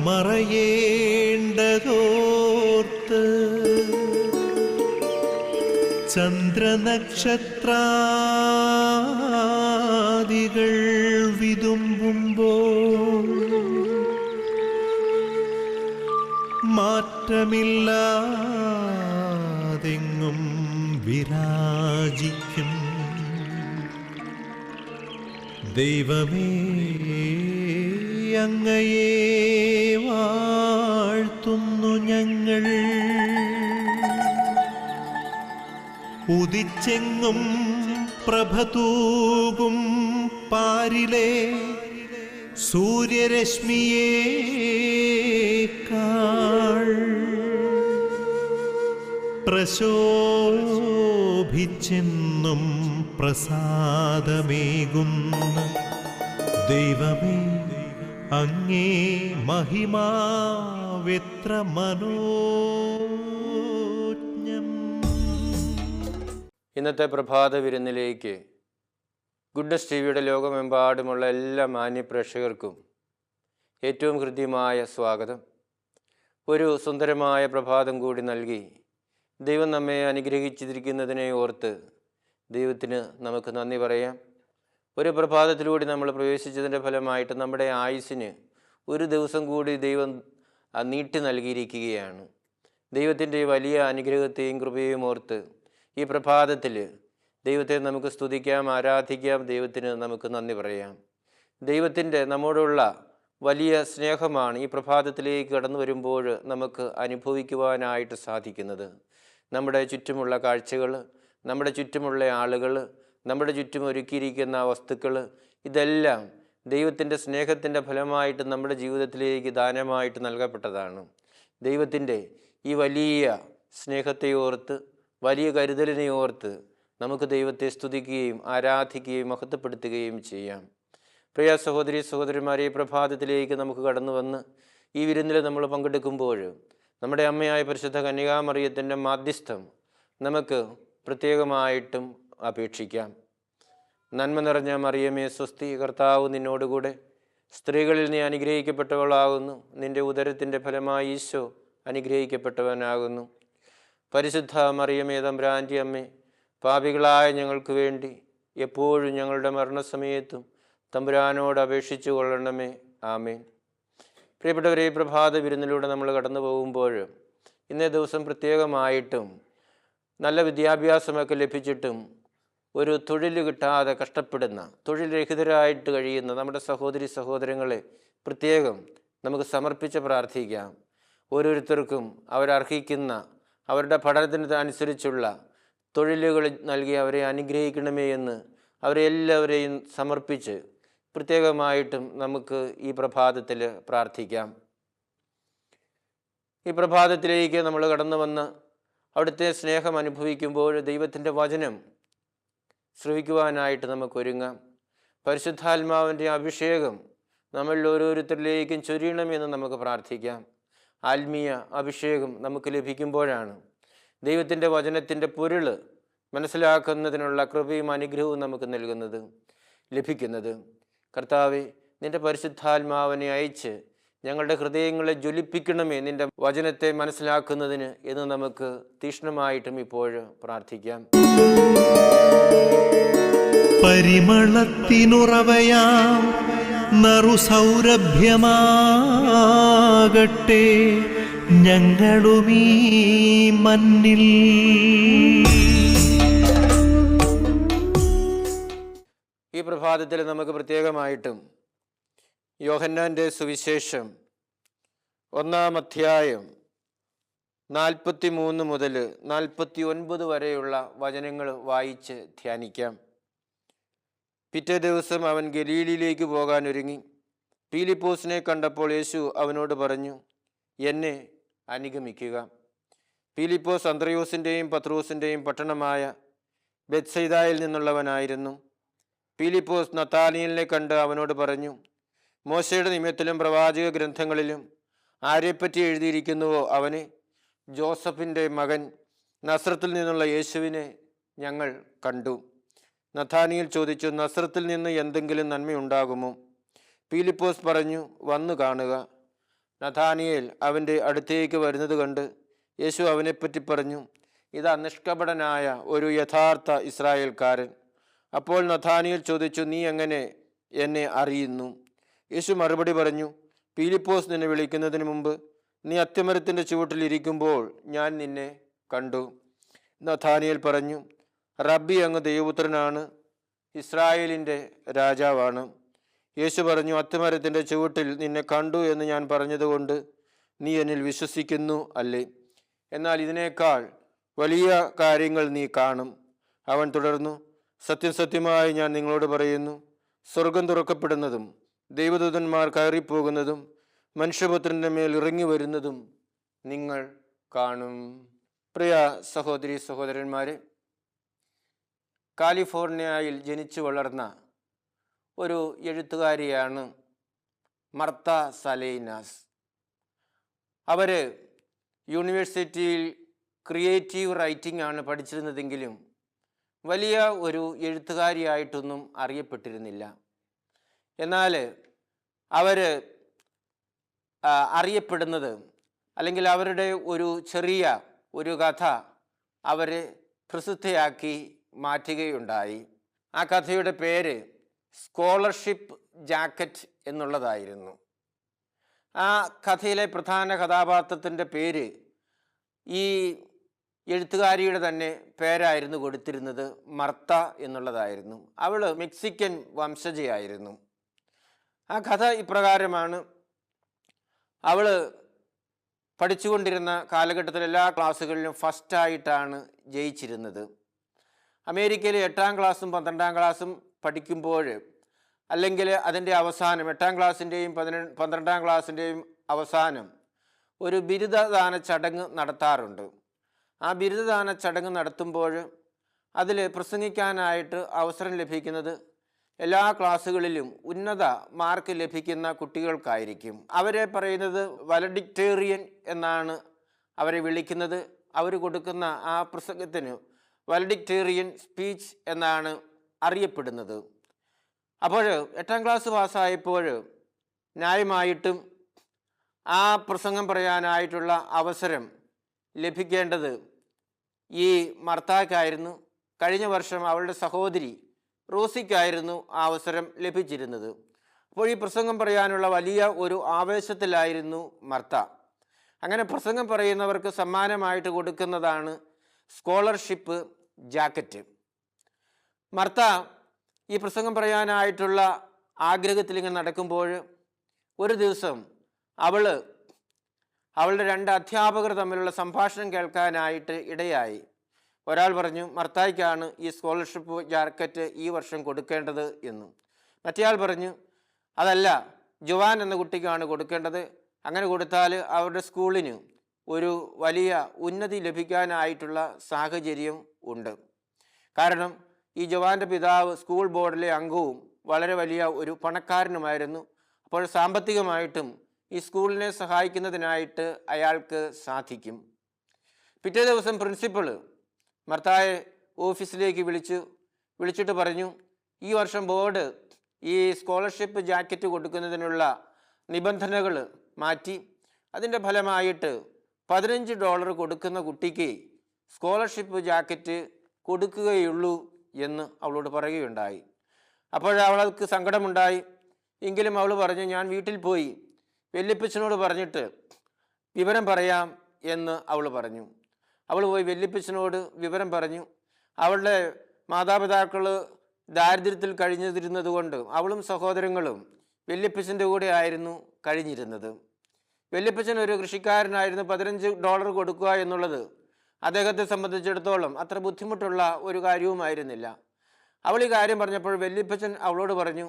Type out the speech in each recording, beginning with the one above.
മറയേണ്ടതോർത്ത് ചന്ദ്രനക്ഷത്രാദികൾ വിതുമ്പുമ്പോൾ മാറ്റമില്ലാതെങ്ങും വിരാജിക്കും ദൈവമേ, അങ്ങയെ വാഴ്ത്തുന്നു ഞങ്ങൾ. ഉദിച്ചെങ്ങും പ്രഭതൂകും പാരിലെ സൂര്യരശ്മിയേക്കാൾ പ്രശോഭിച്ചെന്നും പ്രസാദമേകുന്ന ദൈവമേ, അങ്ങേ മഹിമാവെത്ര മനോജ്ഞം. ഇന്നത്തെ പ്രഭാത വിരുന്നിലേക്ക് ഗുഡ്നസ് ടിവിയുടെ ലോകമെമ്പാടുമുള്ള എല്ലാ മാന്യപ്രേക്ഷകർക്കും ഏറ്റവും ഹൃദ്യമായ സ്വാഗതം. ഒരു സുന്ദരമായ പ്രഭാതം കൂടി നൽകി ദൈവം നമ്മെ അനുഗ്രഹിച്ചിരിക്കുന്നതിനെ ഓർത്ത് ദൈവത്തിന് നമുക്ക് നന്ദി പറയാം. ഒരു പ്രഭാതത്തിലൂടെ നമ്മൾ പ്രവേശിച്ചതിൻ്റെ ഫലമായിട്ട് നമ്മുടെ ആയുസ്സിന് ഒരു ദിവസം കൂടി ദൈവം നീട്ടി നൽകിയിരിക്കുകയാണ്. ദൈവത്തിൻ്റെ വലിയ അനുഗ്രഹത്തെയും കൃപയെയും ഓർത്ത് ഈ പ്രഭാതത്തിൽ ദൈവത്തെ നമുക്ക് സ്തുതിക്കാം, ആരാധിക്കാം, ദൈവത്തിന് നമുക്ക് നന്ദി പറയാം. ദൈവത്തിൻ്റെ നമ്മോടുള്ള വലിയ സ്നേഹമാണ് ഈ പ്രഭാതത്തിലേക്ക് കടന്നു വരുമ്പോൾ നമുക്ക് അനുഭവിക്കുവാനായിട്ട് സാധിക്കുന്നത്. നമ്മുടെ ചുറ്റുമുള്ള കാഴ്ചകൾ, നമ്മുടെ ചുറ്റുമുള്ള ആളുകൾ, നമ്മുടെ ചുറ്റും ഒരുക്കിയിരിക്കുന്ന വസ്തുക്കൾ, ഇതെല്ലാം ദൈവത്തിൻ്റെ സ്നേഹത്തിൻ്റെ ഫലമായിട്ട് നമ്മുടെ ജീവിതത്തിലേക്ക് ദാനമായിട്ട് നൽകപ്പെട്ടതാണ്. ദൈവത്തിൻ്റെ ഈ വലിയ സ്നേഹത്തെ ഓർത്ത്, വലിയ കരുതലിനെ ഓർത്ത് നമുക്ക് ദൈവത്തെ സ്തുതിക്കുകയും ആരാധിക്കുകയും മഹത്വപ്പെടുത്തുകയും ചെയ്യാം. പ്രിയ സഹോദരി സഹോദരന്മാരെ, ഈ പ്രഭാതത്തിലേക്ക് നമുക്ക് കടന്നു വന്ന് ഈ വിരുന്നിൽ നമ്മൾ പങ്കെടുക്കുമ്പോൾ നമ്മുടെ അമ്മയായ പരിശുദ്ധ കന്യകാമറിയത്തിൻ്റെ മാധ്യസ്ഥം നമുക്ക് പ്രത്യേകമായിട്ടും അപേക്ഷിക്കാം. നന്മ നിറഞ്ഞ മറിയമേ സ്വസ്തി, കർത്താവ് നിന്നോടുകൂടെ, സ്ത്രീകളിൽ നീ അനുഗ്രഹിക്കപ്പെട്ടവളാകുന്നു, നിന്റെ ഉദരത്തിൻ്റെ ഫലമായി ഈശോ അനുഗ്രഹിക്കപ്പെട്ടവനാകുന്നു. പരിശുദ്ധ മറിയമേ തമ്പുരാൻ്റെ അമ്മേ, പാപികളായ ഞങ്ങൾക്ക് വേണ്ടി എപ്പോഴും ഞങ്ങളുടെ മരണസമയത്തും തമ്പുരാനോട് അപേക്ഷിച്ചു കൊള്ളണമേ. ആമേൻ. പ്രിയപ്പെട്ടവരെ, ഈ പ്രഭാത വിരുന്നിലൂടെ നമ്മൾ കടന്നു പോകുമ്പോൾ ഇന്നേ ദിവസം പ്രത്യേകമായിട്ടും നല്ല വിദ്യാഭ്യാസമൊക്കെ ലഭിച്ചിട്ടും ഒരു തൊഴിൽ കിട്ടാതെ കഷ്ടപ്പെടുന്ന, തൊഴിൽ രഹിതരായിട്ട് കഴിയുന്ന നമ്മുടെ സഹോദരി സഹോദരങ്ങളെ പ്രത്യേകം നമുക്ക് സമർപ്പിച്ച് പ്രാർത്ഥിക്കാം. ഓരോരുത്തർക്കും അവരർഹിക്കുന്ന അവരുടെ പഠനത്തിന് അനുസരിച്ചുള്ള തൊഴിലുകൾ നൽകി അവരെ അനുഗ്രഹിക്കണമേ എന്ന് അവരെ എല്ലാവരെയും സമർപ്പിച്ച് പ്രത്യേകമായിട്ടും നമുക്ക് ഈ പ്രഭാതത്തിൽ പ്രാർത്ഥിക്കാം. ഈ പ്രഭാതത്തിലേക്ക് നമ്മൾ കടന്നു വന്ന് അവിടുത്തെ സ്നേഹം അനുഭവിക്കുമ്പോൾ ദൈവത്തിൻ്റെ വചനം ശ്രവിക്കുവാനായിട്ട് നമുക്കൊരുങ്ങാം. പരിശുദ്ധാത്മാവിൻ്റെ അഭിഷേകം നമ്മളിൽ ഓരോരുത്തരിലേക്കും ചൊരിയണമെന്ന് നമുക്ക് പ്രാർത്ഥിക്കാം. ആത്മീയ അഭിഷേകം നമുക്ക് ലഭിക്കുമ്പോഴാണ് ദൈവത്തിൻ്റെ വചനത്തിൻ്റെ പൊരുൾ മനസ്സിലാക്കുന്നതിനുള്ള കൃപയും അനുഗ്രഹവും നമുക്ക് ലഭിക്കുന്നത്. കർത്താവേ, നിൻ്റെ പരിശുദ്ധാത്മാവിനെ അയച്ച് ഞങ്ങളുടെ ഹൃദയങ്ങളെ ജ്വലിപ്പിക്കണമേ നിൻ്റെ വചനത്തെ മനസ്സിലാക്കുന്നതിന് എന്ന് നമുക്ക് തീക്ഷ്ണമായിട്ടും ഇപ്പോൾ പ്രാർത്ഥിക്കാം. പരിമളത്തിനുറവയാം നറുസൗരഭ്യമാകട്ടെ ഞങ്ങളുമീ മണ്ണിൽ. ഈ പ്രഭാതത്തിൽ നമുക്ക് പ്രത്യേകമായിട്ടും യോഹന്നാൻ്റെ സുവിശേഷം 1-ാം അധ്യായം 43 മുതൽ 49 വരെയുള്ള വചനങ്ങൾ വായിച്ച് ധ്യാനിക്കാം. പിറ്റേ ദിവസം അവൻ ഗലീലയിലേക്ക് പോകാൻ ഒരുങ്ങി. പീലിപ്പോസിനെ കണ്ടപ്പോൾ യേശു അവനോട് പറഞ്ഞു, എന്നെ അനുഗമിക്കുക. പീലിപ്പോസ് അന്ത്രയോസിൻ്റെയും പത്രോസിൻ്റെയും പട്ടണമായ ബെത്സൈദായിൽ നിന്നുള്ളവനായിരുന്നു. പീലിപ്പോസ് നത്താനിയേലിനെ കണ്ട് അവനോട് പറഞ്ഞു, മോശയുടെ നിയമത്തിലും പ്രവാചക ഗ്രന്ഥങ്ങളിലും ആരെപ്പറ്റി എഴുതിയിരിക്കുന്നുവോ അവനെ, ജോസഫിൻ്റെ മകൻ നസ്രത്തിൽ നിന്നുള്ള യേശുവിനെ ഞങ്ങൾ കണ്ടു. നഥാനിയേൽ ചോദിച്ചു, നസ്രത്തിൽ നിന്ന് എന്തെങ്കിലും നന്മയുണ്ടാകുമോ? പീലിപ്പോസ് പറഞ്ഞു, വന്നു കാണുക. നഥാനിയേൽ അവൻ്റെ അടുത്തേക്ക് വരുന്നത് കണ്ട് യേശു അവനെപ്പറ്റി പറഞ്ഞു, ഇതാ നിഷ്കപടനായ ഒരു യഥാർത്ഥ ഇസ്രായേൽക്കാരൻ. അപ്പോൾ നഥാനിയേൽ ചോദിച്ചു, നീ എങ്ങനെ എന്നെ അറിയുന്നു? യേശു മറുപടി പറഞ്ഞു, പീലിപ്പോസ് നിന്നെ വിളിക്കുന്നതിന് മുമ്പ് നീ അത്തിമരത്തിൻ്റെ ചുവട്ടിലിരിക്കുമ്പോൾ ഞാൻ നിന്നെ കണ്ടു. നഥാനിയേൽ പറഞ്ഞു, റബ്ബി, അങ്ങ് ദൈവപുത്രനാണ്, ഇസ്രായേലിൻ്റെ രാജാവാണ്. യേശു പറഞ്ഞു, അത്തിമരത്തിൻ്റെ ചുവട്ടിൽ നിന്നെ കണ്ടു എന്ന് ഞാൻ പറഞ്ഞതുകൊണ്ട് നീ എന്നിൽ വിശ്വസിക്കുന്നു അല്ലേ? എന്നാൽ ഇതിനേക്കാൾ വലിയ കാര്യങ്ങൾ നീ കാണും. അവൻ തുടർന്നു, സത്യം സത്യമായി ഞാൻ നിങ്ങളോട് പറയുന്നു, സ്വർഗം തുറക്കപ്പെടുന്നതും ദൈവദൂതന്മാർ കയറിപ്പോകുന്നതും മനുഷ്യപുത്രൻ്റെ മേൽ ഇറങ്ങി വരുന്നതും നിങ്ങൾ കാണും. പ്രിയ സഹോദരി സഹോദരന്മാരെ, കാലിഫോർണിയയിൽ ജനിച്ചു വളർന്ന ഒരു എഴുത്തുകാരിയാണ് മർത്ത സലേനാസ്. അവർ യൂണിവേഴ്സിറ്റിയിൽ ക്രിയേറ്റീവ് റൈറ്റിംഗ് ആണ് പഠിച്ചിരുന്നതെങ്കിലും വലിയ ഒരു എഴുത്തുകാരിയായിട്ടൊന്നും അറിയപ്പെട്ടിരുന്നില്ല. എന്നാൽ അവർ അറിയപ്പെടുന്നത്, അല്ലെങ്കിൽ അവരുടെ ഒരു ചെറിയ ഒരു കഥ അവർ പ്രസിദ്ധയാക്കി മാറ്റുകയുണ്ടായി. ആ കഥയുടെ പേര് സ്കോളർഷിപ്പ് ജാക്കറ്റ് എന്നുള്ളതായിരുന്നു. ആ കഥയിലെ പ്രധാന കഥാപാത്രത്തിൻ്റെ പേര് ഈ എഴുത്തുകാരിയുടെ തന്നെ പേരായിരുന്നു കൊടുത്തിരുന്നത്, മർത്ത എന്നുള്ളതായിരുന്നു. അവൾ മെക്സിക്കൻ വംശജയായിരുന്നു. ആ കഥ ഇപ്രകാരമാണ്. അവൾ പഠിച്ചുകൊണ്ടിരുന്ന കാലഘട്ടത്തിൽ എല്ലാ ക്ലാസ്സുകളിലും ഫസ്റ്റായിട്ടാണ് ജയിച്ചിരുന്നത്. അമേരിക്കയിൽ 8ാം ക്ലാസ്സും 12ാം ക്ലാസ്സും പഠിക്കുമ്പോൾ, അല്ലെങ്കിൽ അതിൻ്റെ അവസാനം 8ാം ക്ലാസ്സിൻ്റെയും 12ാം ക്ലാസ്സിൻ്റെയും അവസാനം ഒരു ബിരുദദാന ചടങ്ങ് നടത്താറുണ്ട്. ആ ബിരുദദാന ചടങ്ങ് നടത്തുമ്പോൾ അതിൽ പ്രസംഗിക്കാനായിട്ട് അവസരം ലഭിക്കുന്നത് എല്ലാ ക്ലാസ്സുകളിലും ഉന്നത മാർക്ക് ലഭിക്കുന്ന കുട്ടികൾക്കായിരിക്കും. അവരെ പറയുന്നത് വലഡിക്ടേറിയൻ എന്നാണ് അവരെ വിളിക്കുന്നത്. അവർ കൊടുക്കുന്ന ആ പ്രസംഗത്തിന് വലഡിക്ടേറിയൻ സ്പീച്ച് എന്നാണ് അറിയപ്പെടുന്നത്. അപ്പോൾ 8ാം ക്ലാസ് പാസ്സായപ്പോൾ ന്യായമായിട്ടും ആ പ്രസംഗം പറയാനായിട്ടുള്ള അവസരം ലഭിക്കേണ്ടത് ഈ മർത്താക്കായിരുന്നു. കഴിഞ്ഞ വർഷം അവളുടെ സഹോദരി റോസിക്കായിരുന്നു ആ അവസരം ലഭിച്ചിരുന്നത്. അപ്പോൾ ഈ പ്രസംഗം പറയാനുള്ള വലിയ ഒരു ആവേശത്തിലായിരുന്നു മർത്ത. അങ്ങനെ പ്രസംഗം പറയുന്നവർക്ക് സമ്മാനമായിട്ട് കൊടുക്കുന്നതാണ് സ്കോളർഷിപ്പ് ജാക്കറ്റ്. മർത്ത ഈ പ്രസംഗം പറയാനായിട്ടുള്ള ആഗ്രഹത്തിൽ ഇങ്ങനെ നടക്കുമ്പോൾ ഒരു ദിവസം അവളുടെ 2 അധ്യാപകർ തമ്മിലുള്ള സംഭാഷണം കേൾക്കാനായിട്ട് ഇടയായി. ഒരാൾ പറഞ്ഞു, മർത്തായ്ക്കാണ് ഈ സ്കോളർഷിപ്പ് ജാക്കറ്റ് ഈ വർഷം കൊടുക്കേണ്ടത് എന്നും. മറ്റേയാൾ പറഞ്ഞു, അതല്ല, ജോവാൻ എന്ന കുട്ടിക്കാണ് കൊടുക്കേണ്ടത്. അങ്ങനെ കൊടുത്താൽ അവരുടെ സ്കൂളിന് ഒരു വലിയ ഉന്നതി ലഭിക്കാനായിട്ടുള്ള സാഹചര്യം ഉണ്ട്. കാരണം ഈ ജോവാൻ്റെ പിതാവ് സ്കൂൾ ബോർഡിലെ അംഗവും വളരെ വലിയ ഒരു പണക്കാരനുമായിരുന്നു. അപ്പോൾ സാമ്പത്തികമായിട്ടും ഈ സ്കൂളിനെ സഹായിക്കുന്നതിനായിട്ട് അയാൾക്ക് സാധിക്കും. പിറ്റേ ദിവസം പ്രിൻസിപ്പള് മർത്തായെ ഓഫീസിലേക്ക് വിളിച്ചിട്ട് പറഞ്ഞു, ഈ വർഷം ബോർഡ് ഈ സ്കോളർഷിപ്പ് ജാക്കറ്റ് കൊടുക്കുന്നതിനുള്ള നിബന്ധനകൾ മാറ്റി. അതിൻ്റെ ഫലമായിട്ട് $15 കൊടുക്കുന്ന കുട്ടിക്ക് സ്കോളർഷിപ്പ് ജാക്കറ്റ് കൊടുക്കുകയുള്ളൂ എന്ന് അവളോട് പറയുകയുണ്ടായി. അപ്പോഴവൾക്ക് സങ്കടമുണ്ടായി. എങ്കിലും അവൾ പറഞ്ഞു, ഞാൻ വീട്ടിൽ പോയി വല്യപ്പച്ചനോട് പറഞ്ഞിട്ട് വിവരം പറയാം എന്ന് അവൾ പറഞ്ഞു. അവൾ പോയി വല്യപ്പച്ചനോട് വിവരം പറഞ്ഞു. അവളുടെ മാതാപിതാക്കൾ ദാരിദ്ര്യത്തിൽ കഴിഞ്ഞിരുന്നത് കൊണ്ട് അവളും സഹോദരങ്ങളും വല്യപ്പച്ചൻ്റെ കൂടെ ആയിരുന്നു കഴിഞ്ഞിരുന്നത്. വല്യപ്പച്ചൻ ഒരു കൃഷിക്കാരനായിരുന്നു. $15 കൊടുക്കുക എന്നുള്ളത് അദ്ദേഹത്തെ സംബന്ധിച്ചിടത്തോളം അത്ര ബുദ്ധിമുട്ടുള്ള ഒരു കാര്യവുമായിരുന്നില്ല. അവൾ ഈ കാര്യം പറഞ്ഞപ്പോൾ വല്യപ്പച്ചൻ അവളോട് പറഞ്ഞു,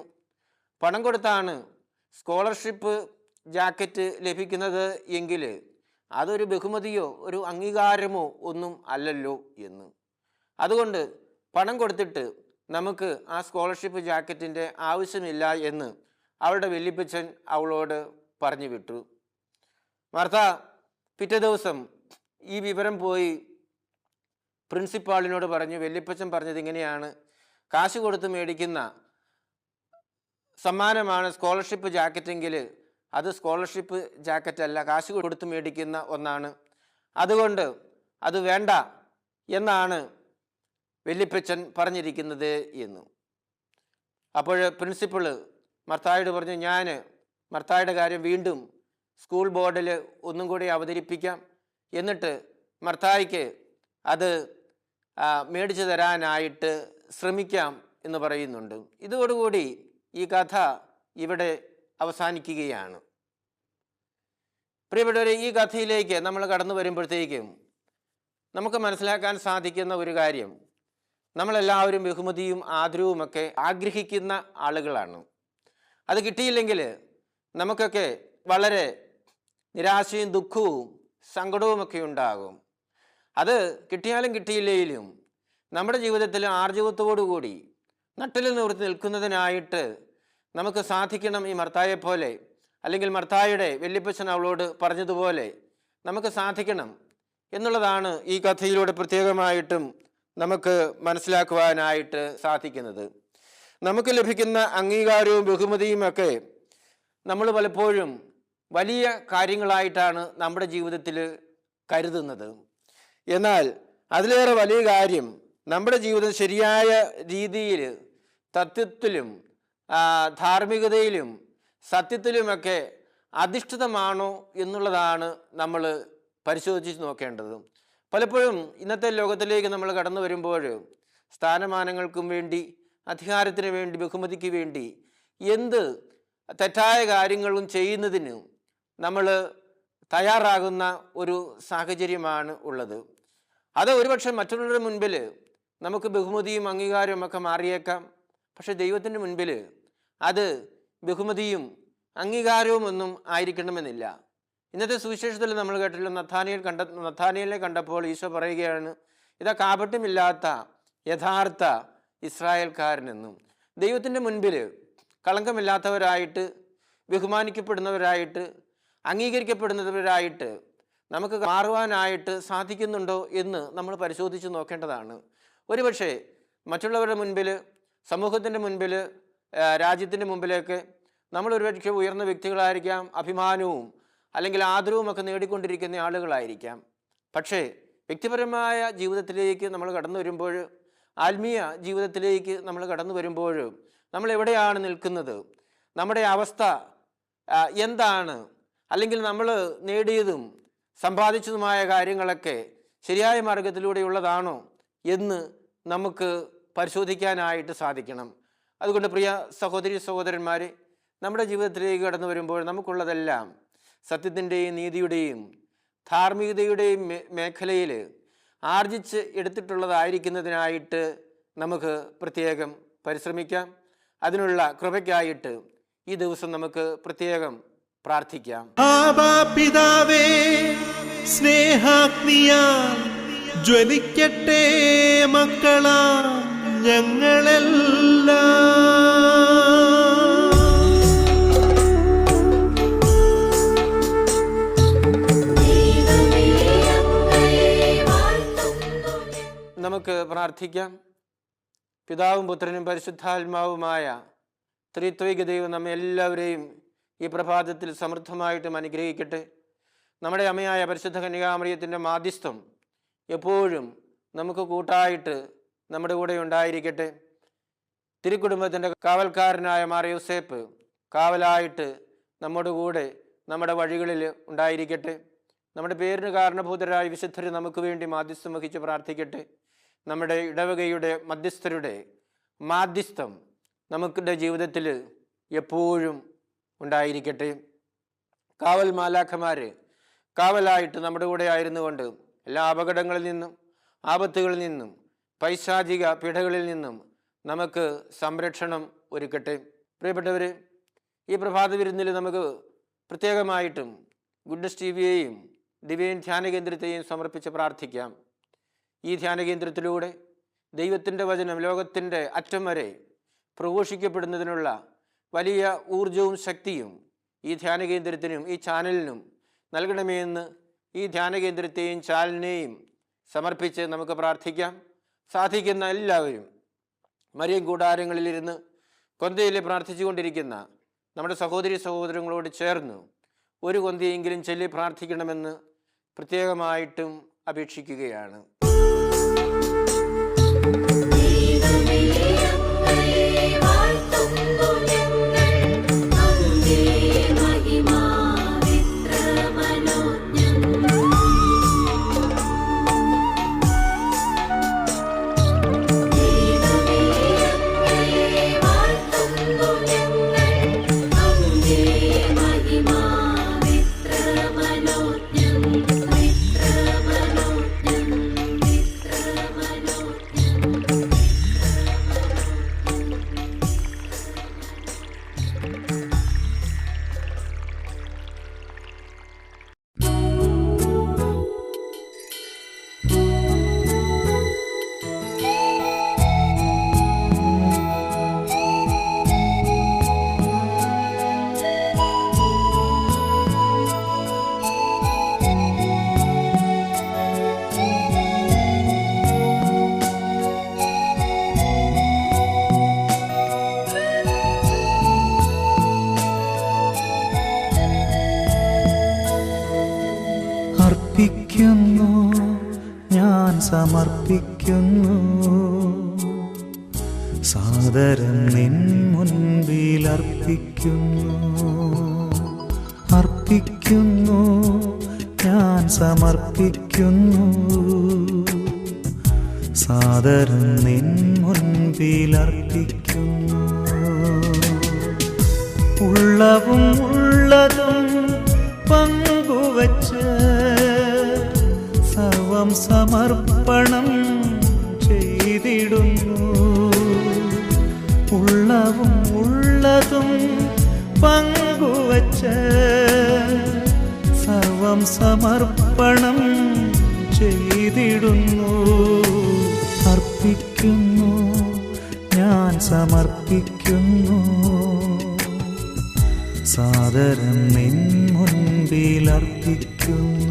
പണം കൊടുത്താണ് സ്കോളർഷിപ്പ് ജാക്കറ്റ് ലഭിക്കുന്നത് എങ്കിൽ അതൊരു ബഹുമതിയോ ഒരു അംഗീകാരമോ ഒന്നും അല്ലല്ലോ എന്ന്. അതുകൊണ്ട് പണം കൊടുത്തിട്ട് നമുക്ക് ആ സ്കോളർഷിപ്പ് ജാക്കറ്റിൻ്റെ ആവശ്യമില്ല എന്ന് അവളുടെ വല്യപ്പച്ചൻ അവളോട് പറഞ്ഞു വിട്ടു. മർത്ത പിറ്റേ ദിവസം ഈ വിവരം പോയി പ്രിൻസിപ്പാളിനോട് പറഞ്ഞു. വല്യപ്പച്ചൻ പറഞ്ഞത് ഇങ്ങനെയാണ്, കാശ് കൊടുത്ത് മേടിക്കുന്ന സമ്മാനമാണ് സ്കോളർഷിപ്പ് ജാക്കറ്റെങ്കിൽ അത് സ്കോളർഷിപ്പ് ജാക്കറ്റ് അല്ല, കാശ് കൊടുത്ത് മേടിക്കുന്ന ഒന്നാണ്. അതുകൊണ്ട് അത് വേണ്ട എന്നാണ് വല്യപ്പച്ചൻ പറഞ്ഞിരിക്കുന്നത് എന്ന്. അപ്പോൾ പ്രിൻസിപ്പള് മർത്തായോട് പറഞ്ഞു, ഞാൻ മർത്തായുടെ കാര്യം വീണ്ടും സ്കൂൾ ബോർഡിൽ ഒന്നും കൂടി അവതരിപ്പിക്കാം, എന്നിട്ട് മർത്തായ്ക്ക് അത് മേടിച്ചു തരാനായിട്ട് ശ്രമിക്കാം എന്ന് പറയുന്നുണ്ട്. ഇതോടുകൂടി ഈ കഥ ഇവിടെ അവസാനിക്കുകയാണ്. പ്രിയപ്പെട്ടവരെ, ഈ കഥയിലേക്ക് നമ്മൾ കടന്നു വരുമ്പോഴത്തേക്കും നമുക്ക് മനസ്സിലാക്കാൻ സാധിക്കുന്ന ഒരു കാര്യം, നമ്മളെല്ലാവരും ബഹുമതിയും ആദരവുമൊക്കെ ആഗ്രഹിക്കുന്ന ആളുകളാണ്. അത് കിട്ടിയില്ലെങ്കിൽ നമുക്കൊക്കെ വളരെ നിരാശയും ദുഃഖവും സങ്കടവുമൊക്കെ ഉണ്ടാകും. അത് കിട്ടിയാലും കിട്ടിയില്ലെങ്കിലും നമ്മുടെ ജീവിതത്തിൽ ആർജവത്തോടുകൂടി നട്ടിൽ നിവർത്തി നിൽക്കുന്നതിനായിട്ട് നമുക്ക് സാധിക്കണം. ഈ മർത്തായെ പോലെ, അല്ലെങ്കിൽ മർത്തായുടെ വല്യപ്പച്ചൻ അവളോട് പറഞ്ഞതുപോലെ നമുക്ക് സാധിക്കണം എന്നുള്ളതാണ് ഈ കഥയിലൂടെ പ്രത്യേകമായിട്ടും നമുക്ക് മനസ്സിലാക്കുവാനായിട്ട് സാധിക്കുന്നത്. നമുക്ക് ലഭിക്കുന്ന അംഗീകാരവും ബഹുമതിയും ഒക്കെ നമ്മൾ പലപ്പോഴും വലിയ കാര്യങ്ങളായിട്ടാണ് നമ്മുടെ ജീവിതത്തിൽ കരുതുന്നത്. എന്നാൽ അതിലേറെ വലിയ കാര്യം നമ്മുടെ ജീവിതം ശരിയായ രീതിയിൽ തത്വത്തിലും ധാർമ്മികതയിലും സത്യത്തിലുമൊക്കെ അധിഷ്ഠിതമാണോ എന്നുള്ളതാണ് നമ്മൾ പരിശോധിച്ച് നോക്കേണ്ടത്. പലപ്പോഴും ഇന്നത്തെ ലോകത്തിലേക്ക് നമ്മൾ കടന്നു വരുമ്പോൾ സ്ഥാനമാനങ്ങൾക്കും വേണ്ടി, അധികാരത്തിന് വേണ്ടി, ബഹുമതിക്ക് വേണ്ടി എന്ത് തെറ്റായ കാര്യങ്ങളും ചെയ്യുന്നതിന് നമ്മൾ തയ്യാറാകുന്ന ഒരു സാഹചര്യമാണ് ഉള്ളത്. അത് ഒരുപക്ഷെ മറ്റുള്ളവരുടെ മുൻപിൽ നമുക്ക് ബഹുമതിയും അംഗീകാരവും ഒക്കെ മാറിയേക്കാം. പക്ഷെ ദൈവത്തിൻ്റെ മുൻപിൽ അത് ബഹുമതിയും ഒന്നും ആയിരിക്കണമെന്നില്ല. ഇന്നത്തെ സുവിശേഷത്തിൽ നമ്മൾ കേട്ടില്ല, നഥാനിയേലിനെ കണ്ടപ്പോൾ ഈശോ പറയുകയാണ്, ഇതാ കാപട്യമില്ലാത്ത യഥാർത്ഥ ഇസ്രായേൽക്കാരനെന്നും. ദൈവത്തിൻ്റെ മുൻപിൽ കളങ്കമില്ലാത്തവരായിട്ട്, ബഹുമാനിക്കപ്പെടുന്നവരായിട്ട്, അംഗീകരിക്കപ്പെടുന്നവരായിട്ട് നമുക്ക് മാറുവാനായിട്ട് സാധിക്കുന്നുണ്ടോ എന്ന് നമ്മൾ പരിശോധിച്ച് നോക്കേണ്ടതാണ്. ഒരുപക്ഷെ മറ്റുള്ളവരുടെ മുൻപിൽ, സമൂഹത്തിൻ്റെ മുൻപിൽ, രാജ്യത്തിൻ്റെ മുമ്പിലേക്ക് നമ്മൾ ഒരുപക്ഷെ ഉയർന്ന വ്യക്തികളായിരിക്കാം, അഭിമാനവും അല്ലെങ്കിൽ ആദരവും ഒക്കെ നേടിക്കൊണ്ടിരിക്കുന്ന ആളുകളായിരിക്കാം. പക്ഷേ വ്യക്തിപരമായ ജീവിതത്തിലേക്ക് നമ്മൾ കടന്നു വരുമ്പോൾ, ആത്മീയ ജീവിതത്തിലേക്ക് നമ്മൾ കടന്നു വരുമ്പോൾ നമ്മൾ എവിടെയാണ് നിൽക്കുന്നത്, നമ്മുടെ അവസ്ഥ എന്താണ്, അല്ലെങ്കിൽ നമ്മൾ നേടിയതും സമ്പാദിച്ചതുമായ കാര്യങ്ങളൊക്കെ ശരിയായ മാർഗത്തിലൂടെയുള്ളതാണോ എന്ന് നമുക്ക് പരിശോധിക്കാനായിട്ട് സാധിക്കണം. അതുകൊണ്ട് പ്രിയ സഹോദരി സഹോദരന്മാരെ, നമ്മുടെ ജീവിതത്തിലേക്ക് കടന്നു വരുമ്പോൾ നമുക്കുള്ളതെല്ലാം സത്യത്തിൻ്റെയും നീതിയുടെയും ധാർമ്മികതയുടെയും മേഖലയിൽ ആർജിച്ച് എടുത്തിട്ടുള്ളതായിരിക്കുന്നതിനായിട്ട് നമുക്ക് പ്രത്യേകം പരിശ്രമിക്കാം. അതിനുള്ള കൃപയ്ക്കായിട്ട് ഈ ദിവസം നമുക്ക് പ്രത്യേകം പ്രാർത്ഥിക്കാം. ആബാ പിതാവേ, സ്നേഹാഗ്നിയാൽ ജ്വലിക്കട്ടെ മക്കളാ ഞങ്ങളെല്ലാം. നമുക്ക് പ്രാർത്ഥിക്കാം. പിതാവും പുത്രനും പരിശുദ്ധാത്മാവുമായ ത്രിത്വൈക ദൈവം നമ്മെ എല്ലാവരെയും ഈ പ്രഭാതത്തിൽ സമൃദ്ധമായിട്ടും അനുഗ്രഹിക്കട്ടെ. നമ്മുടെ അമ്മയായ പരിശുദ്ധ കന്യകാമറിയത്തിൻ്റെ മാധ്യസ്ഥം എപ്പോഴും നമുക്ക് കൂട്ടായിട്ട് നമ്മുടെ കൂടെ ഉണ്ടായിരിക്കട്ടെ. തിരുക്കുടുംബത്തിൻ്റെ കാവൽക്കാരനായ മാർ യോസേപ്പ് കാവലായിട്ട് നമ്മുടെ കൂടെ നമ്മുടെ വഴികളിൽ ഉണ്ടായിരിക്കട്ടെ. നമ്മുടെ പേരിന് കാരണഭൂതരായ വിശുദ്ധർ നമുക്ക് വേണ്ടി മാധ്യസ്ഥം വഹിച്ച് പ്രാർത്ഥിക്കട്ടെ. നമ്മുടെ ഇടവകയുടെ മധ്യസ്ഥരുടെ മാധ്യസ്ഥം നമ്മുടെ ജീവിതത്തിൽ എപ്പോഴും ഉണ്ടായിരിക്കട്ടെ. കാവൽ മാലാഖമാർ കാവലായിട്ട് നമ്മുടെ കൂടെ ആയിരുന്നുകൊണ്ട് എല്ലാ അപകടങ്ങളിൽ നിന്നും, ആപത്തുകളിൽ നിന്നും, പൈശാചിക പീഡകളിൽ നിന്നും നമുക്ക് സംരക്ഷണം ഒരുക്കട്ടെ. പ്രിയപ്പെട്ടവർ, ഈ പ്രഭാത വിരുന്നിൽ നമുക്ക് പ്രത്യേകമായിട്ടും ഗുഡ്നസ് ടിവിയെയും ഡിവൈൻ ധ്യാന കേന്ദ്രത്തെയും സമർപ്പിച്ച് പ്രാർത്ഥിക്കാം. ഈ ധ്യാന കേന്ദ്രത്തിലൂടെ ദൈവത്തിൻ്റെ വചനം ലോകത്തിൻ്റെ അറ്റം വരെ പ്രഘോഷിക്കപ്പെടുന്നതിനുള്ള വലിയ ഊർജവും ശക്തിയും ഈ ധ്യാന കേന്ദ്രത്തിനും ഈ ചാനലിനും നൽകണമേ എന്ന് ഈ ധ്യാന കേന്ദ്രത്തെയും ചാനലിനെയും സമർപ്പിച്ച് നമുക്ക് പ്രാർത്ഥിക്കാം. സാധിക്കുന്ന എല്ലാവരും മരിയൻ കൂടാരങ്ങളിലിരുന്ന് കൊന്തയിൽ പ്രാർത്ഥിച്ചു കൊണ്ടിരിക്കുന്ന നമ്മുടെ സഹോദരി സഹോദരങ്ങളോട് ചേർന്ന് ഒരു കൊന്തിയെങ്കിലും ചൊല്ലി പ്രാർത്ഥിക്കണമെന്ന് പ്രത്യേകമായിട്ടും അപേക്ഷിക്കുകയാണ്. ഞാൻ സമർപ്പിക്കുന്നു സാദരം നിൻ മുൻപിൽ അർപ്പിക്കുന്നു ഞാൻ സമർപ്പിക്കുന്നു സാദരം നിൻ മുൻപിൽ അർപ്പിക്കുന്നു. ഉള്ളവും ഉള്ളതും പങ്കുവച്ച് സർവം സമർപ്പണം ചെയ്തിടുന്നു. ഉള്ളവും ഉള്ളതും പങ്കുവച്ച് സർവം സമർപ്പണം ചെയ്തിടുന്നു. അർപ്പിക്കുന്നു ഞാൻ സമർപ്പിക്കുന്നു സാദരം നിൻ മുൻപിൽ അർപ്പിക്കുന്നു.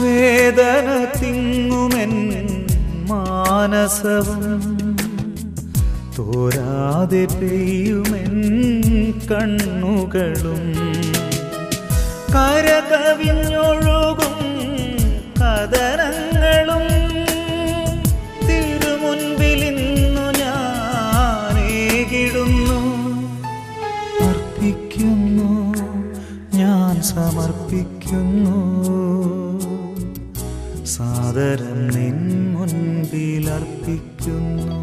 വേദന തിങ്ങുമെൻ മാനസവും തോരാതെ പെയ്യുമെൻ കണ്ണുകളും കരകവിഞ്ഞൊഴുകും കദനങ്ങളും തിരുമുൻപിലിന്നു ഞാനേകിടുന്നു. അർപ്പിക്കുന്നു ഞാൻ സമർപ്പിക്കുന്നു സാദരം നിൻ മുൻപിൽ അർപ്പിക്കുന്നു.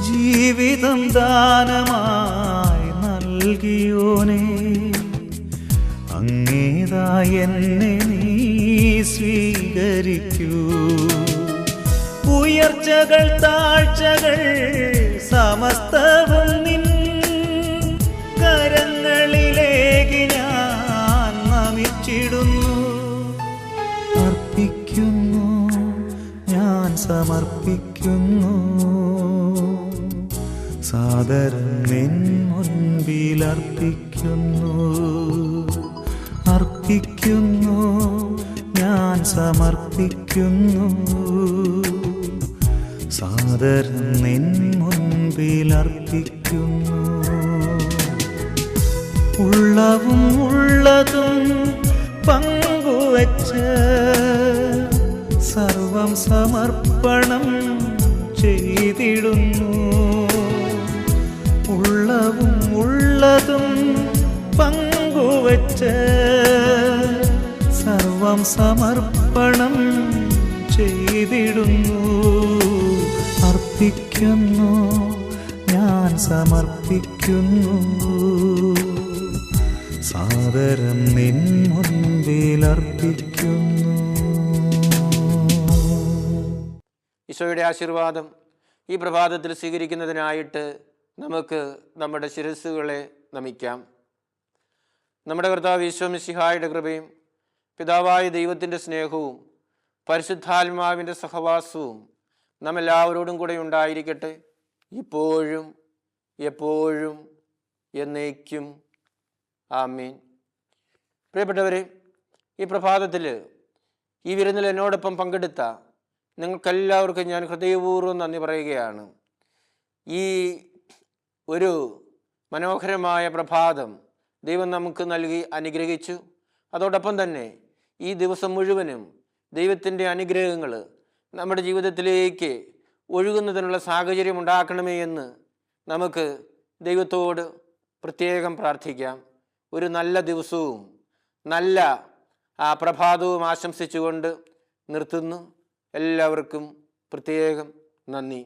ജീവിതം ദാനമായി നൽകിയോനെ അങ്ങേതായി എന്നെ നീ സ്വീകരിക്കൂ. ഉയർച്ചകൾ താഴ്ചകൾ സമസ്തവും നിൻ കരങ്ങളിലേക്ക് ഞാൻ നമിച്ചിടുന്നു. അർപ്പിക്കുന്നു ഞാൻ സമർപ്പിക്കുന്നു സാദരം നിൻ മുൻപിൽ അർപ്പിക്കുന്നു. അർപ്പിക്കുന്നു ഞാൻ സമർപ്പിക്കുന്നു സാദരം നിൻ മുൻപിൽ അർപ്പിക്കുന്നു. ഉള്ളവും ഉള്ളതും പങ്കുവച്ച് സർവം സമർപ്പണം ചെയ്തിടുന്നു. ഉള്ളവും ഉള്ളതും പങ്കുവച്ച് സർവം സമർപ്പണം ചെയ്തിടുന്നു. സമർപ്പിക്കുന്നു, ഞാൻ സമർപ്പിക്കുന്നു. സാദരം നിൻ മുൻപിൽ അർപ്പിക്കുന്നു. ഈശോയുടെ ആശീർവാദം ഈ പ്രഭാതത്തിൽ സ്വീകരിക്കുന്നതിനായിട്ട് നമുക്ക് നമ്മുടെ ശിരസ്സുകളെ നമിക്കാം. നമ്മുടെ കർത്താവ് ഈശോ മിശിഹായുടെ കൃപയും പിതാവായ ദൈവത്തിൻ്റെ സ്നേഹവും പരിശുദ്ധാത്മാവിൻ്റെ സഹവാസവും നമ്മെല്ലാവരോടും കൂടെ ഉണ്ടായിരിക്കട്ടെ, ഇപ്പോഴും എപ്പോഴും എന്നേക്കും. ആമീൻ. പ്രിയപ്പെട്ടവരെ, ഈ പ്രഭാതത്തിൽ ഈ വിരുന്നിൽ എന്നോടൊപ്പം പങ്കെടുത്ത നിങ്ങൾക്കെല്ലാവർക്കും ഞാൻ ഹൃദയപൂർവ്വം നന്ദി പറയുകയാണ്. ഈ ഒരു മനോഹരമായ പ്രഭാതം ദൈവം നമുക്ക് നൽകി അനുഗ്രഹിച്ചു. അതോടൊപ്പം തന്നെ ഈ ദിവസം മുഴുവനും ദൈവത്തിൻ്റെ അനുഗ്രഹങ്ങൾ നമ്മുടെ ജീവിതത്തിലേക്ക് ഒഴുകുന്നതിനുള്ള സാഹചര്യം ഉണ്ടാക്കണമേ എന്ന് നമുക്ക് ദൈവത്തോട് പ്രത്യേകം പ്രാർത്ഥിക്കാം. ഒരു നല്ല ദിവസവും നല്ല പ്രഭാതവും ആശംസിച്ചുകൊണ്ട് നിർത്തുന്നു. എല്ലാവർക്കും പ്രത്യേകം നന്ദി.